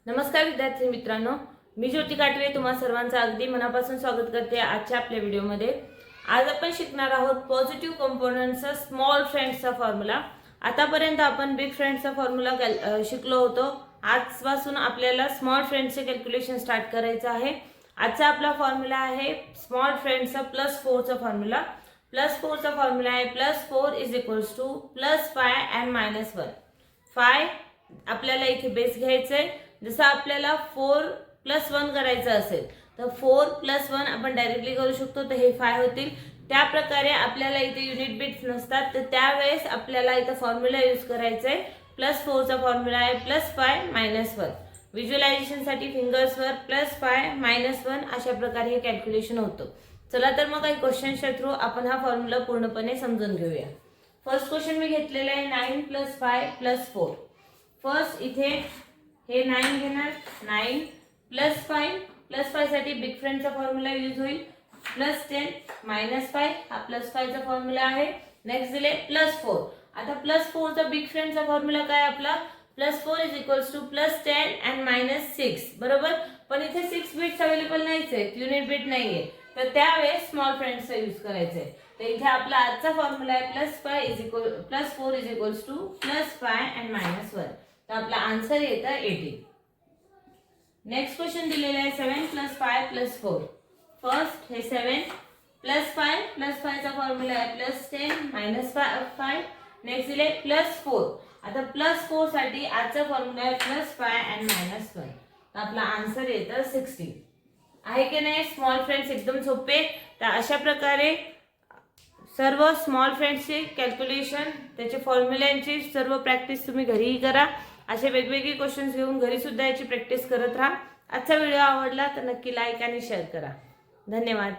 नमस्कार विद्यार्थी मित्रांनो, मी ज्योती काटवे तुम्हा सर्वांचं अगदी मनापासून स्वागत करते आजच्या आपल्या व्हिडिओमध्ये। आज आपण शिकणार आहोत पॉझिटिव्ह कंपोनेंट्सचा स्मॉल फ्रेंड्सचा फॉर्म्युला। आतापर्यंत आपण बिग फ्रेंड्सचा फॉर्म्युला शिकलो होतो। आजपासून आपल्याला स्मॉल फ्रेंड्सचे कॅल्क्युलेशन स्टार्ट करायचं आहे। आजचा आपला फॉर्म्युला आहे स्मॉल फ्रेंड्सचा +4 चा फॉर्म्युला। +4 चा फॉर्म्युला आहे +4 = +5 and -1। 5 आपल्याला इथे बेस घ्यायचंय। जसं आपल्याला 4 + 1 करायचं असेल तर 4 + 1 आपण डायरेक्टली करू शकतो, तर हे 5 होतील। त्या प्रकारे आपल्याला इथे युनिट बिट्स नसतात, तर त्यावेळेस आपल्याला इथे फॉर्म्युला यूज करायचा आहे। +4 चा फॉर्म्युला आहे +5 -1। व्हिज्युअलायझेशन साठी फिंगर्सवर +5 -1 अशा प्रकारे हे कॅल्क्युलेशन होतं। चला तर मग काही क्वेश्चनच्या थ्रू आपण हा फॉर्म्युला पूर्णपणे समजून घेऊया। फर्स्ट क्वेश्चन मी घेतलेला आहे 9 + 5 + 4। फर्स्ट इथे हे 9 घेणार, 9 + 5 साठी बिग फ्रेंडचा फॉर्म्युला यूज होईल +10 -5 हा +5 चा फॉर्म्युला आहे। नेक्स्ट दिले +4। आता +4 चा बिग फ्रेंडचा फॉर्म्युला काय आपला +4 = +10 and -6 बरोबर। पण इथे 6 बिट्स अवेलेबल नाहीच आहेत, युनिट बिट नाहीये, तर त्यावेळेस स्मॉल फ्रेंड्सचा यूज करायचा आहे। तर इथे आपला आजचा फॉर्म्युला आहे +4 = +5 and -1। तर आपला आन्सर येतं 18। नेक्स्ट क्वेश्चन दिलेला आहे 7 + 5 + 4। फर्स्ट हे 7 + 5 चा फॉर्म्युला आहे +10 -5। नेक्स्ट दिले +4। आता +4 साठी आजचा फॉर्म्युला आहे +5 and -1। तर आपला आन्सर येतं 16 आहे की नाही। स्मॉल फ्रेंड्स एकदम सोपे। तर अशा प्रकारे सर्व स्मॉल फ्रेंड्सचे कॅल्क्युलेशन त्याचे फॉर्म्युल्यांची सर्व प्रॅक्टिस तुम्ही घरीही करा। असे वेगवेगळे क्वेश्चन्स घेऊन घरी सुद्धा याची प्रॅक्टिस करत राहा। आजचा व्हिडिओ आवडला तर नक्की लाईक आणि शेअर करा। धन्यवाद।